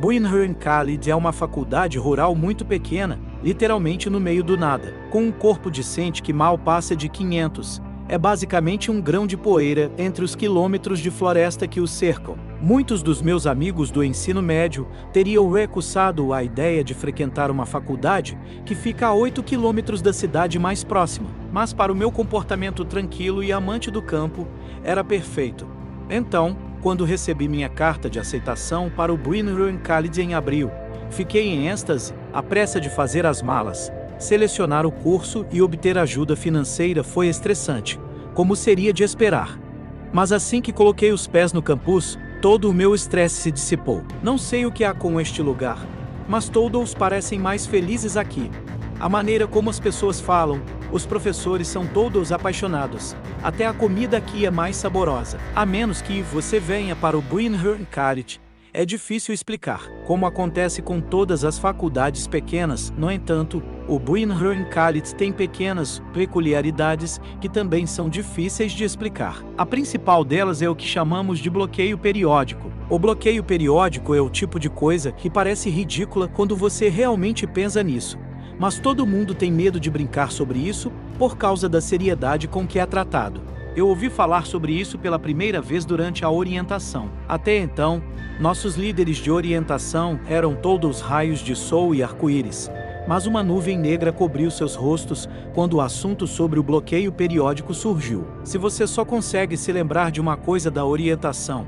Brynham College é uma faculdade rural muito pequena, literalmente no meio do nada, com um corpo discente que mal passa de 500. É basicamente um grão de poeira entre os quilômetros de floresta que o cercam. Muitos dos meus amigos do ensino médio teriam recusado a ideia de frequentar uma faculdade que fica a 8 quilômetros da cidade mais próxima, mas para o meu comportamento tranquilo e amante do campo, era perfeito. Então, quando recebi minha carta de aceitação para o Brynham College em abril, fiquei em êxtase. A pressa de fazer as malas, selecionar o curso e obter ajuda financeira foi estressante, como seria de esperar. Mas assim que coloquei os pés no campus, todo o meu estresse se dissipou. Não sei o que há com este lugar, mas todos parecem mais felizes aqui. A maneira como as pessoas falam, os professores são todos apaixonados. Até a comida aqui é mais saborosa. A menos que você venha para o Brynham College. É difícil explicar, como acontece com todas as faculdades pequenas. No entanto, o Brynham College tem pequenas peculiaridades que também são difíceis de explicar. A principal delas é o que chamamos de bloqueio periódico. O bloqueio periódico é o tipo de coisa que parece ridícula quando você realmente pensa nisso. Mas todo mundo tem medo de brincar sobre isso por causa da seriedade com que é tratado. Eu ouvi falar sobre isso pela primeira vez durante a orientação. Até então, nossos líderes de orientação eram todos raios de sol e arco-íris, mas uma nuvem negra cobriu seus rostos quando o assunto sobre o bloqueio periódico surgiu. Se você só consegue se lembrar de uma coisa da orientação,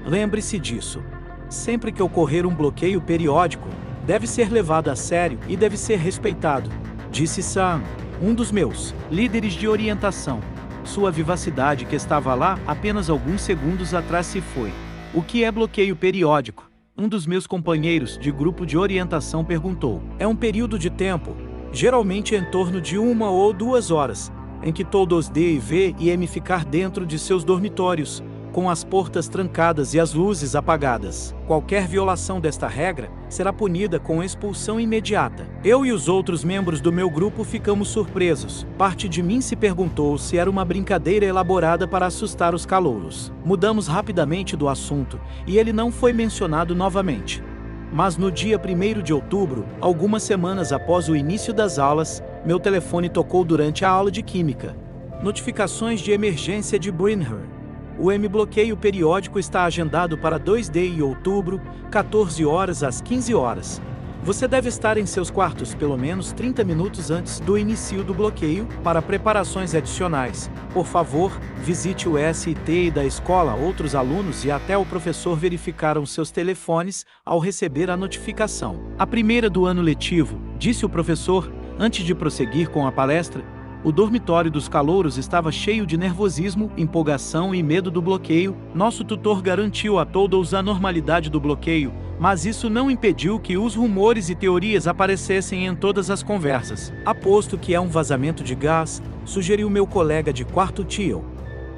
lembre-se disso. Sempre que ocorrer um bloqueio periódico, deve ser levado a sério e deve ser respeitado, disse Sam, um dos meus líderes de orientação. Sua vivacidade que estava lá apenas alguns segundos atrás se foi. O que é bloqueio periódico? Um dos meus companheiros de grupo de orientação perguntou. É um período de tempo, geralmente em torno de 1 ou 2 horas, em que todos devem ficar dentro de seus dormitórios, com as portas trancadas e as luzes apagadas. Qualquer violação desta regra será punida com expulsão imediata. Eu e os outros membros do meu grupo ficamos surpresos. Parte de mim se perguntou se era uma brincadeira elaborada para assustar os calouros. Mudamos rapidamente do assunto e ele não foi mencionado novamente. Mas no dia 1º de outubro, algumas semanas após o início das aulas, meu telefone tocou durante a aula de Química. Notificações de emergência de Brynham. O bloqueio periódico está agendado para 2 de outubro, 14 horas às 15 horas. Você deve estar em seus quartos pelo menos 30 minutos antes do início do bloqueio para preparações adicionais. Por favor, visite o ST da escola. Outros alunos e até o professor verificaram seus telefones ao receber a notificação. A primeira do ano letivo, disse o professor, antes de prosseguir com a palestra. O dormitório dos calouros estava cheio de nervosismo, empolgação e medo do bloqueio. Nosso tutor garantiu a todos a normalidade do bloqueio, mas isso não impediu que os rumores e teorias aparecessem em todas as conversas. Aposto que é um vazamento de gás, sugeriu meu colega de quarto tio.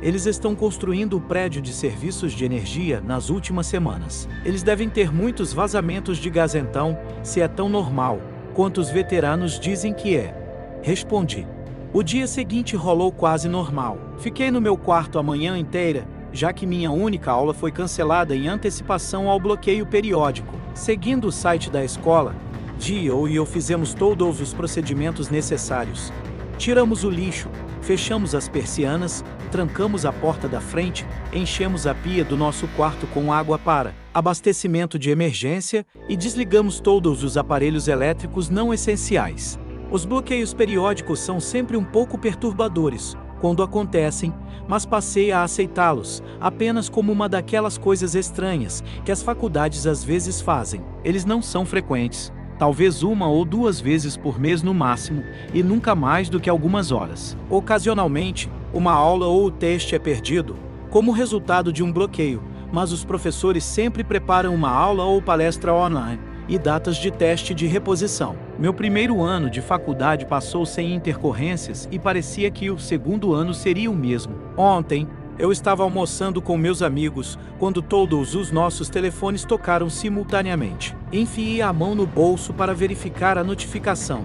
Eles estão construindo o prédio de serviços de energia nas últimas semanas. Eles devem ter muitos vazamentos de gás então, se é tão normal quanto os veteranos dizem que é. Respondi. O dia seguinte rolou quase normal. Fiquei no meu quarto a manhã inteira, já que minha única aula foi cancelada em antecipação ao bloqueio periódico. Seguindo o site da escola, Gio e eu fizemos todos os procedimentos necessários. Tiramos o lixo, fechamos as persianas, trancamos a porta da frente, enchemos a pia do nosso quarto com água para abastecimento de emergência e desligamos todos os aparelhos elétricos não essenciais. Os bloqueios periódicos são sempre um pouco perturbadores quando acontecem, mas passei a aceitá-los apenas como uma daquelas coisas estranhas que as faculdades às vezes fazem. Eles não são frequentes, talvez 1 ou 2 vezes por mês no máximo, e nunca mais do que algumas horas. Ocasionalmente, uma aula ou o teste é perdido, como resultado de um bloqueio, mas os professores sempre preparam uma aula ou palestra online e datas de teste de reposição. Meu primeiro ano de faculdade passou sem intercorrências e parecia que o segundo ano seria o mesmo. Ontem, eu estava almoçando com meus amigos quando todos os nossos telefones tocaram simultaneamente. Enfiei a mão no bolso para verificar a notificação.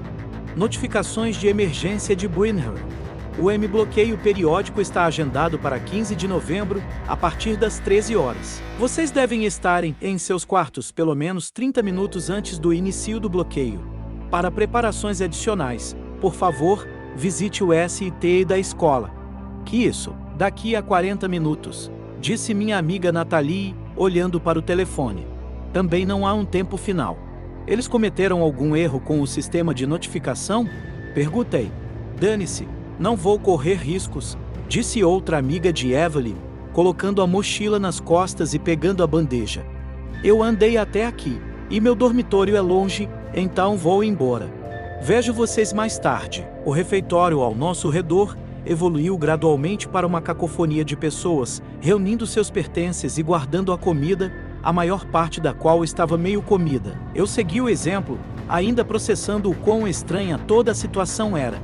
Notificações de emergência de Brynham. O M-bloqueio periódico está agendado para 15 de novembro, a partir das 13 horas. Vocês devem estar em seus quartos pelo menos 30 minutos antes do início do bloqueio. Para preparações adicionais, por favor, visite o SIT da escola. Que isso? Daqui a 40 minutos, disse minha amiga Nathalie, olhando para o telefone. Também não há um tempo final. Eles cometeram algum erro com o sistema de notificação? Perguntei. Dane-se, não vou correr riscos, disse outra amiga de Evelyn, colocando a mochila nas costas e pegando a bandeja. Eu andei até aqui, e meu dormitório é longe, então vou embora. Vejo vocês mais tarde. O refeitório ao nosso redor evoluiu gradualmente para uma cacofonia de pessoas, reunindo seus pertences e guardando a comida, a maior parte da qual estava meio comida. Eu segui o exemplo, ainda processando o quão estranha toda a situação era.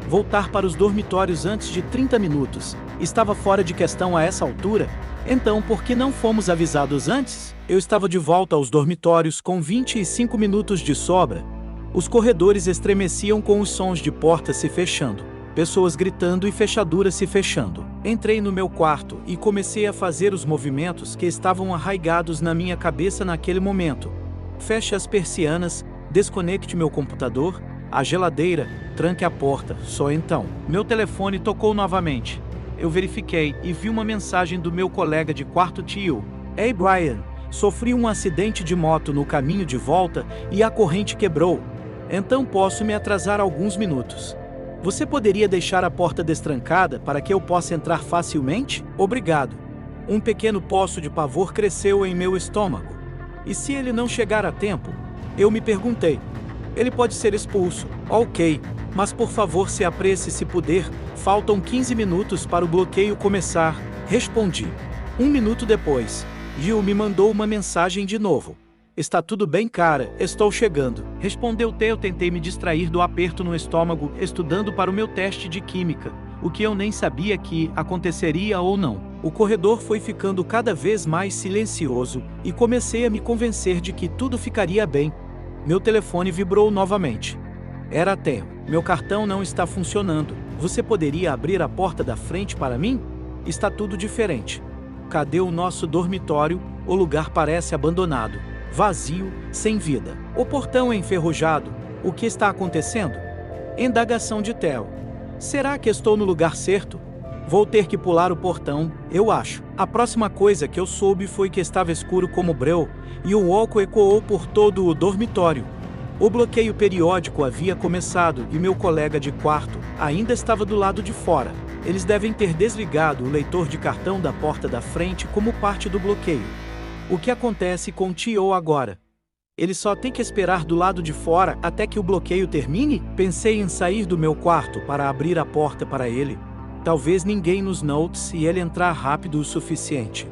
Voltar para os dormitórios antes de 30 minutos estava fora de questão a essa altura, então por que não fomos avisados antes? Eu estava de volta aos dormitórios com 25 minutos de sobra. Os corredores estremeciam com os sons de portas se fechando, pessoas gritando e fechaduras se fechando. Entrei no meu quarto e comecei a fazer os movimentos que estavam arraigados na minha cabeça naquele momento. Feche as persianas, desconecte meu computador, a geladeira, tranque a porta. Só então, meu telefone tocou novamente. Eu verifiquei e vi uma mensagem do meu colega de quarto tio. Ei Brian, sofri um acidente de moto no caminho de volta e a corrente quebrou. Então posso me atrasar alguns minutos. Você poderia deixar a porta destrancada para que eu possa entrar facilmente? Obrigado. Um pequeno poço de pavor cresceu em meu estômago. E se ele não chegar a tempo? Eu me perguntei. Ele pode ser expulso. Ok, mas por favor se apresse se puder. Faltam 15 minutos para o bloqueio começar. Respondi. 1 minuto depois, Gil me mandou uma mensagem de novo. Está tudo bem, cara, estou chegando. Respondeu T. Eu tentei me distrair do aperto no estômago, estudando para o meu teste de química, o que eu nem sabia que aconteceria ou não. O corredor foi ficando cada vez mais silencioso e comecei a me convencer de que tudo ficaria bem. Meu telefone vibrou novamente. Era a Theo. Meu cartão não está funcionando. Você poderia abrir a porta da frente para mim? Está tudo diferente. Cadê o nosso dormitório? O lugar parece abandonado. Vazio, sem vida. O portão é enferrujado. O que está acontecendo? Indagação de Theo. Será que estou no lugar certo? Vou ter que pular o portão, eu acho. A próxima coisa que eu soube foi que estava escuro como breu, e o oco ecoou por todo o dormitório. O bloqueio periódico havia começado e meu colega de quarto ainda estava do lado de fora. Eles devem ter desligado o leitor de cartão da porta da frente como parte do bloqueio. O que acontece com Tio agora? Ele só tem que esperar do lado de fora até que o bloqueio termine? Pensei em sair do meu quarto para abrir a porta para ele. Talvez ninguém nos note se ele entrar rápido o suficiente.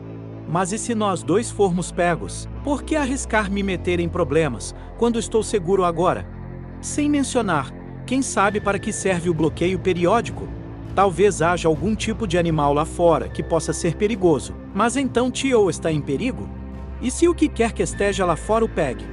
Mas e se nós dois formos pegos? Por que arriscar me meter em problemas, quando estou seguro agora? Sem mencionar, quem sabe para que serve o bloqueio periódico? Talvez haja algum tipo de animal lá fora que possa ser perigoso. Mas então Tio está em perigo? E se o que quer que esteja lá fora o pegue?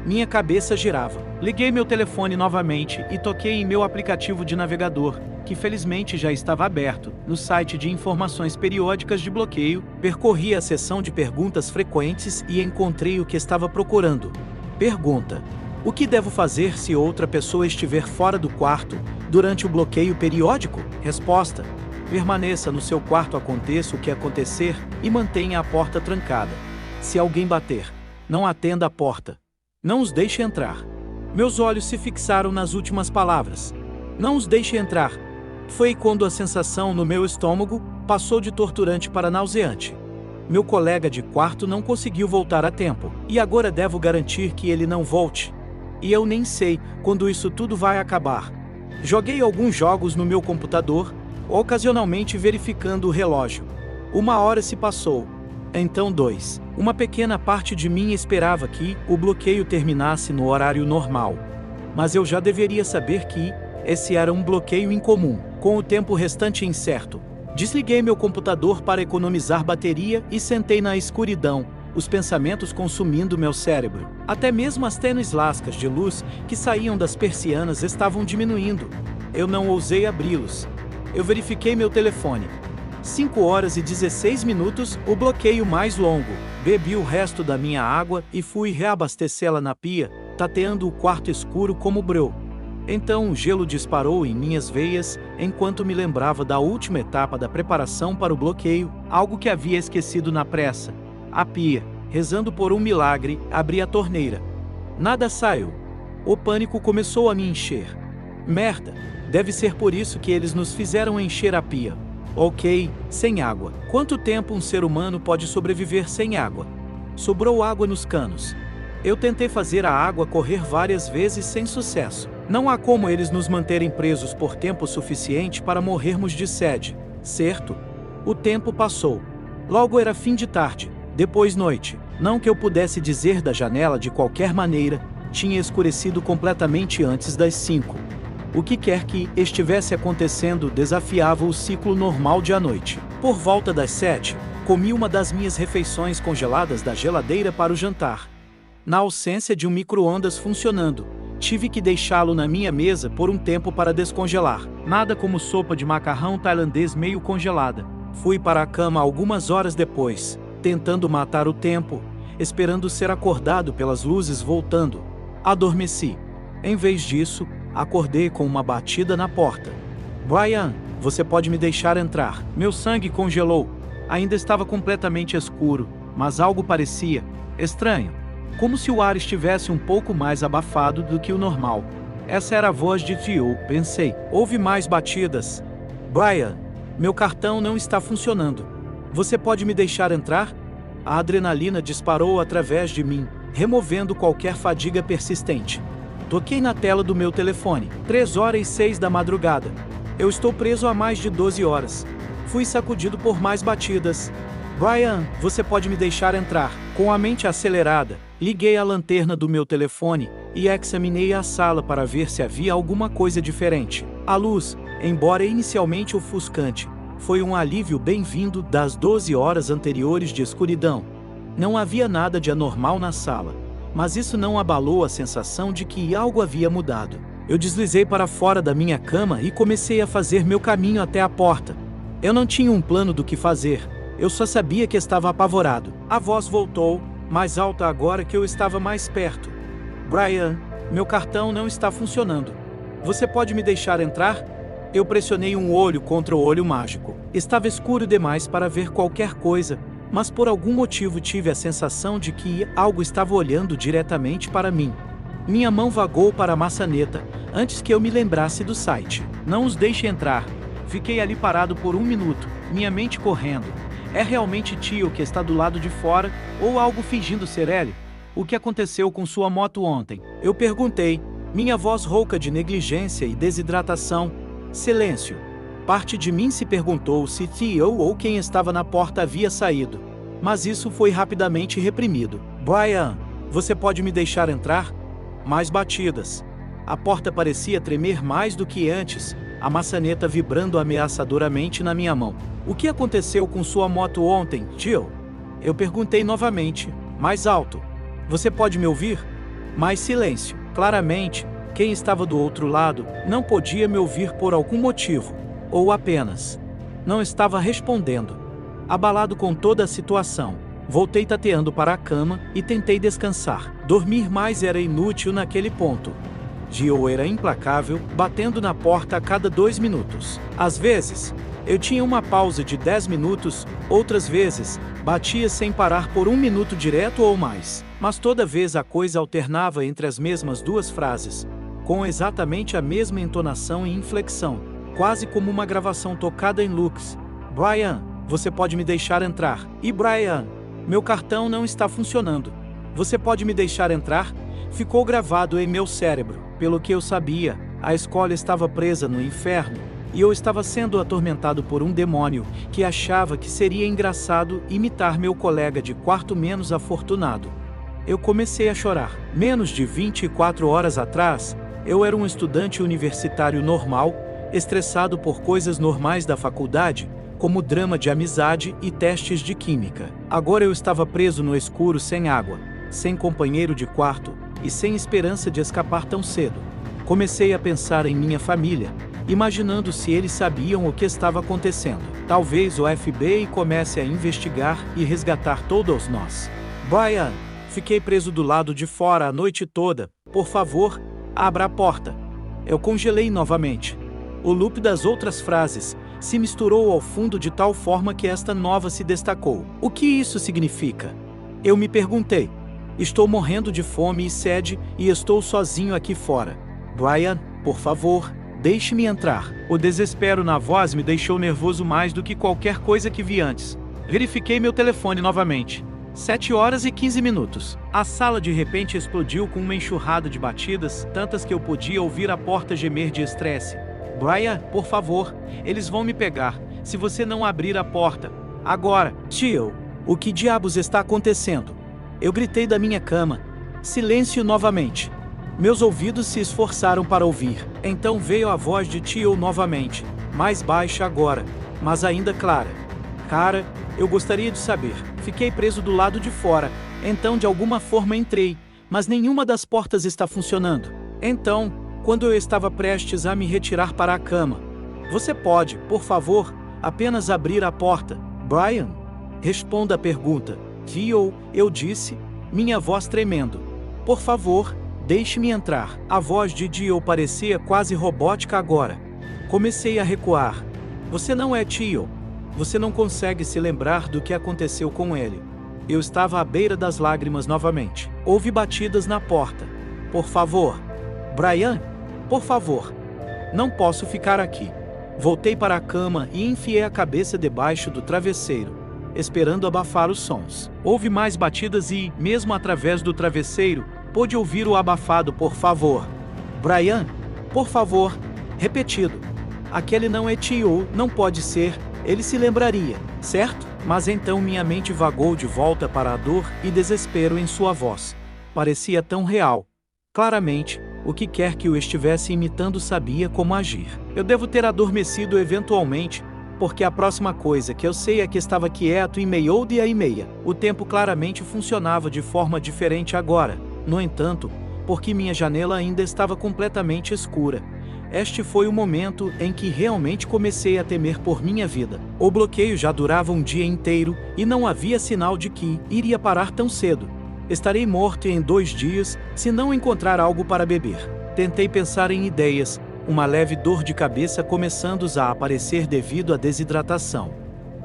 Minha cabeça girava. Liguei meu telefone novamente e toquei em meu aplicativo de navegador, que felizmente já estava aberto, no site de informações periódicas de bloqueio. Percorri a seção de perguntas frequentes e encontrei o que estava procurando. Pergunta: o que devo fazer se outra pessoa estiver fora do quarto durante o bloqueio periódico? Resposta: permaneça no seu quarto aconteça o que acontecer e mantenha a porta trancada. Se alguém bater, não atenda a porta. Não os deixe entrar. Meus olhos se fixaram nas últimas palavras. Não os deixe entrar. Foi quando a sensação no meu estômago passou de torturante para nauseante. Meu colega de quarto não conseguiu voltar a tempo, e agora devo garantir que ele não volte. E eu nem sei quando isso tudo vai acabar. Joguei alguns jogos no meu computador, ocasionalmente verificando o relógio. 1 hora se passou. Então 2. Uma pequena parte de mim esperava que o bloqueio terminasse no horário normal. Mas eu já deveria saber que esse era um bloqueio incomum, com o tempo restante incerto. Desliguei meu computador para economizar bateria e sentei na escuridão, os pensamentos consumindo meu cérebro. Até mesmo as tênues lascas de luz que saíam das persianas estavam diminuindo. Eu não ousei abri-los. Eu verifiquei meu telefone. 5 horas e 16 minutos, o bloqueio mais longo. Bebi o resto da minha água e fui reabastecê-la na pia, tateando o quarto escuro como breu. Então o gelo disparou em minhas veias, enquanto me lembrava da última etapa da preparação para o bloqueio, algo que havia esquecido na pressa. A pia. Rezando por um milagre, abri a torneira. Nada saiu. O pânico começou a me encher. Merda! Deve ser por isso que eles nos fizeram encher a pia. Ok, sem água. Quanto tempo um ser humano pode sobreviver sem água? Sobrou água nos canos. Eu tentei fazer a água correr várias vezes sem sucesso. Não há como eles nos manterem presos por tempo suficiente para morrermos de sede, certo? O tempo passou. Logo era fim de tarde, depois noite. Não que eu pudesse dizer da janela de qualquer maneira, tinha escurecido completamente antes das 5. O que quer que estivesse acontecendo desafiava o ciclo normal de à noite. Por volta das 7, comi uma das minhas refeições congeladas da geladeira para o jantar. Na ausência de um micro-ondas funcionando, tive que deixá-lo na minha mesa por um tempo para descongelar. Nada como sopa de macarrão tailandês meio congelada. Fui para a cama algumas horas depois, tentando matar o tempo, esperando ser acordado pelas luzes voltando. Adormeci. Em vez disso, acordei com uma batida na porta. Brian, você pode me deixar entrar? Meu sangue congelou. Ainda estava completamente escuro, mas algo parecia estranho. Como se o ar estivesse um pouco mais abafado do que o normal. Essa era a voz de Tio, pensei. Houve mais batidas. Brian, meu cartão não está funcionando. Você pode me deixar entrar? A adrenalina disparou através de mim, removendo qualquer fadiga persistente. Toquei na tela do meu telefone. 3h06 da madrugada. Eu estou preso há mais de 12 horas. Fui sacudido por mais batidas. Brian, você pode me deixar entrar? Com a mente acelerada, liguei a lanterna do meu telefone e examinei a sala para ver se havia alguma coisa diferente. A luz, embora inicialmente ofuscante, foi um alívio bem-vindo das 12 horas anteriores de escuridão. Não havia nada de anormal na sala, mas isso não abalou a sensação de que algo havia mudado. Eu deslizei para fora da minha cama e comecei a fazer meu caminho até a porta. Eu não tinha um plano do que fazer, eu só sabia que estava apavorado. A voz voltou, mais alta agora que eu estava mais perto. Brian, meu cartão não está funcionando. Você pode me deixar entrar? Eu pressionei um olho contra o olho mágico. Estava escuro demais para ver qualquer coisa, mas por algum motivo tive a sensação de que algo estava olhando diretamente para mim. Minha mão vagou para a maçaneta, antes que eu me lembrasse do site. Não os deixe entrar. Fiquei ali parado por 1 minuto, minha mente correndo. É realmente Tio que está do lado de fora, ou algo fingindo ser ele? O que aconteceu com sua moto ontem? Eu perguntei, minha voz rouca de negligência e desidratação. Silêncio. Parte de mim se perguntou se Tio ou quem estava na porta havia saído. Mas isso foi rapidamente reprimido. Brian, você pode me deixar entrar? Mais batidas. A porta parecia tremer mais do que antes, a maçaneta vibrando ameaçadoramente na minha mão. O que aconteceu com sua moto ontem, Tio? Eu perguntei novamente, mais alto. Você pode me ouvir? Mais silêncio. Claramente, quem estava do outro lado não podia me ouvir por algum motivo, ou apenas não estava respondendo. Abalado com toda a situação, voltei tateando para a cama e tentei descansar. Dormir mais era inútil naquele ponto. Tio era implacável, batendo na porta a cada 2 minutos. Às vezes, eu tinha uma pausa de 10 minutos, outras vezes, batia sem parar por 1 minuto direto ou mais. Mas toda vez a coisa alternava entre as mesmas 2 frases, com exatamente a mesma entonação e inflexão, quase como uma gravação tocada em loops. Brian, você pode me deixar entrar? E Brian, meu cartão não está funcionando. Você pode me deixar entrar? Ficou gravado em meu cérebro. Pelo que eu sabia, a escola estava presa no inferno, e eu estava sendo atormentado por um demônio que achava que seria engraçado imitar meu colega de quarto menos afortunado. Eu comecei a chorar. Menos de 24 horas atrás, eu era um estudante universitário normal, estressado por coisas normais da faculdade, como drama de amizade e testes de química. Agora eu estava preso no escuro sem água, sem companheiro de quarto e sem esperança de escapar tão cedo. Comecei a pensar em minha família, imaginando se eles sabiam o que estava acontecendo. Talvez o FBI comece a investigar e resgatar todos nós. Brian, fiquei preso do lado de fora a noite toda. Por favor, abra a porta. Eu congelei novamente. O loop das outras frases se misturou ao fundo de tal forma que esta nova se destacou. O que isso significa? Eu me perguntei. Estou morrendo de fome e sede e estou sozinho aqui fora. Brian, por favor, deixe-me entrar. O desespero na voz me deixou nervoso mais do que qualquer coisa que vi antes. Verifiquei meu telefone novamente. 7h15. A sala de repente explodiu com uma enxurrada de batidas, tantas que eu podia ouvir a porta gemer de estresse. Brian, por favor, eles vão me pegar, se você não abrir a porta. Agora. Tio, o que diabos está acontecendo? Eu gritei da minha cama. Silêncio novamente. Meus ouvidos se esforçaram para ouvir. Então veio a voz de Tio novamente, mais baixa agora, mas ainda clara. Cara, eu gostaria de saber. Fiquei preso do lado de fora, então de alguma forma entrei, mas nenhuma das portas está funcionando. Então, quando eu estava prestes a me retirar para a cama, você pode, por favor, apenas abrir a porta. Brian? Responda a pergunta. Tio, eu disse, minha voz tremendo. Por favor, deixe-me entrar. A voz de Tio parecia quase robótica agora. Comecei a recuar. Você não é Tio. Você não consegue se lembrar do que aconteceu com ele. Eu estava à beira das lágrimas novamente. Houve batidas na porta. Por favor. Brian, por favor. Não posso ficar aqui. Voltei para a cama e enfiei a cabeça debaixo do travesseiro, esperando abafar os sons. Houve mais batidas e, mesmo através do travesseiro, pude ouvir o abafado por favor. Brian, por favor. Repetido. Aquele não é Tio, não pode ser. Ele se lembraria, certo? Mas então minha mente vagou de volta para a dor e desespero em sua voz. Parecia tão real. Claramente, o que quer que o estivesse imitando sabia como agir. Eu devo ter adormecido eventualmente, porque a próxima coisa que eu sei é que estava quieto e meia e meia. O tempo claramente funcionava de forma diferente agora. No entanto, porque minha janela ainda estava completamente escura. Este foi o momento em que realmente comecei a temer por minha vida. O bloqueio já durava um dia inteiro e não havia sinal de que iria parar tão cedo. Estarei morto em 2 dias se não encontrar algo para beber. Tentei pensar em ideias, uma leve dor de cabeça começando a aparecer devido à desidratação.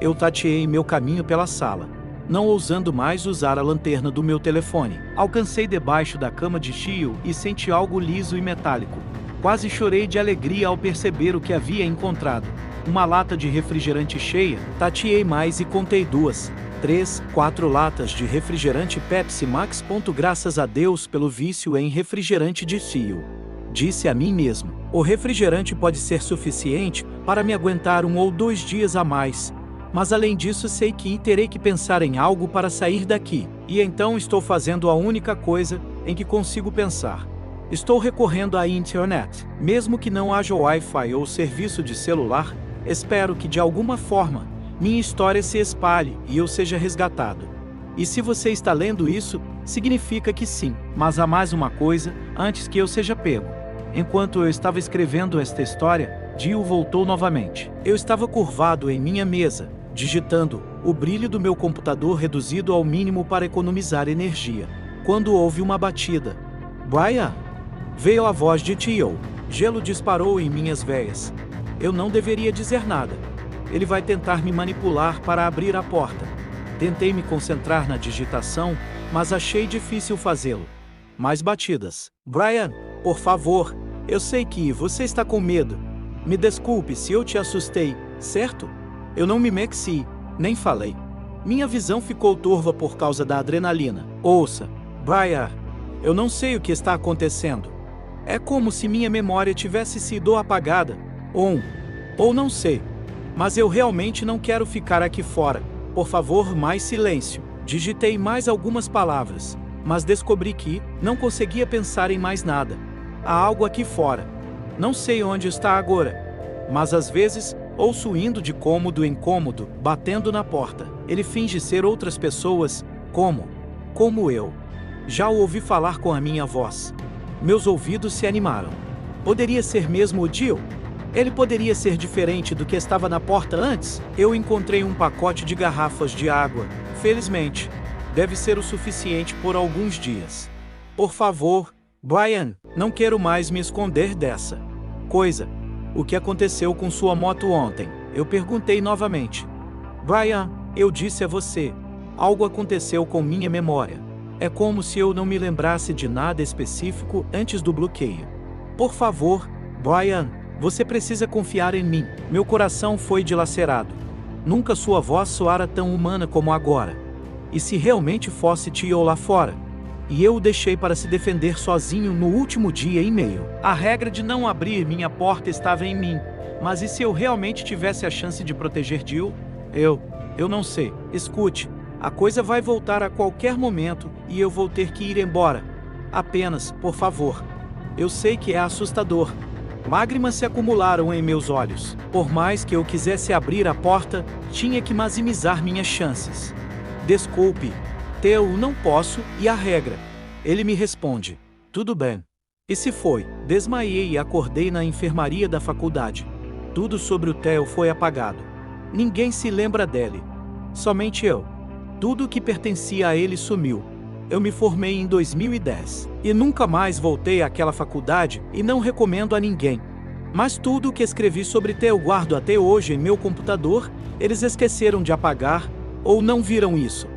Eu tateei meu caminho pela sala, não ousando mais usar a lanterna do meu telefone. Alcancei debaixo da cama de Tio e senti algo liso e metálico. Quase chorei de alegria ao perceber o que havia encontrado. Uma lata de refrigerante cheia. Tateei mais e contei 2, 3, 4 latas de refrigerante Pepsi Max. Graças a Deus pelo vício em refrigerante de Tio. Disse a mim mesmo. O refrigerante pode ser suficiente para me aguentar 1 ou 2 dias a mais. Mas além disso sei que terei que pensar em algo para sair daqui. E então estou fazendo a única coisa em que consigo pensar. Estou recorrendo à internet. Mesmo que não haja Wi-Fi ou serviço de celular, espero que de alguma forma minha história se espalhe e eu seja resgatado. E se você está lendo isso, significa que sim. Mas há mais uma coisa antes que eu seja pego. Enquanto eu estava escrevendo esta história, Tio voltou novamente. Eu estava curvado em minha mesa, digitando, o brilho do meu computador reduzido ao mínimo para economizar energia, quando houve uma batida. Brian? Veio a voz de Tio. Gelo disparou em minhas veias. Eu não deveria dizer nada. Ele vai tentar me manipular para abrir a porta. Tentei me concentrar na digitação, mas achei difícil fazê-lo. Mais batidas. Brian, por favor, eu sei que você está com medo. Me desculpe se eu te assustei, certo? Eu não me mexi, nem falei. Minha visão ficou turva por causa da adrenalina. Ouça, Brian, eu não sei o que está acontecendo. É como se minha memória tivesse sido apagada. Ou não sei. Mas eu realmente não quero ficar aqui fora. Por favor, mais silêncio. Digitei mais algumas palavras, mas descobri que não conseguia pensar em mais nada. Há algo aqui fora. Não sei onde está agora, mas às vezes ouço indo de cômodo em cômodo, batendo na porta. Ele finge ser outras pessoas, como eu. Já o ouvi falar com a minha voz. Meus ouvidos se animaram. Poderia ser mesmo o Tio? Ele poderia ser diferente do que estava na porta antes? Eu encontrei um pacote de garrafas de água. Felizmente, deve ser o suficiente por alguns dias. Por favor, Brian, não quero mais me esconder dessa coisa. O que aconteceu com sua moto ontem? Eu perguntei novamente. Brian, eu disse a você. Algo aconteceu com minha memória. É como se eu não me lembrasse de nada específico antes do bloqueio. Por favor, Brian, você precisa confiar em mim. Meu coração foi dilacerado. Nunca sua voz soara tão humana como agora. E se realmente fosse Tio lá fora? E eu o deixei para se defender sozinho no último dia e meio. A regra de não abrir minha porta estava em mim. Mas e se eu realmente tivesse a chance de proteger Jill? Eu não sei. Escute, a coisa vai voltar a qualquer momento e eu vou ter que ir embora. Apenas, por favor. Eu sei que é assustador. Lágrimas se acumularam em meus olhos. Por mais que eu quisesse abrir a porta, tinha que maximizar minhas chances. Desculpe, Theo, não posso, e a regra? Ele me responde. Tudo bem. E se foi? Desmaiei e acordei na enfermaria da faculdade. Tudo sobre o Theo foi apagado. Ninguém se lembra dele. Somente eu. Tudo que pertencia a ele sumiu. Eu me formei em 2010 e nunca mais voltei àquela faculdade e não recomendo a ninguém. Mas tudo o que escrevi sobre Theo guardo até hoje em meu computador, eles esqueceram de apagar ou não viram isso.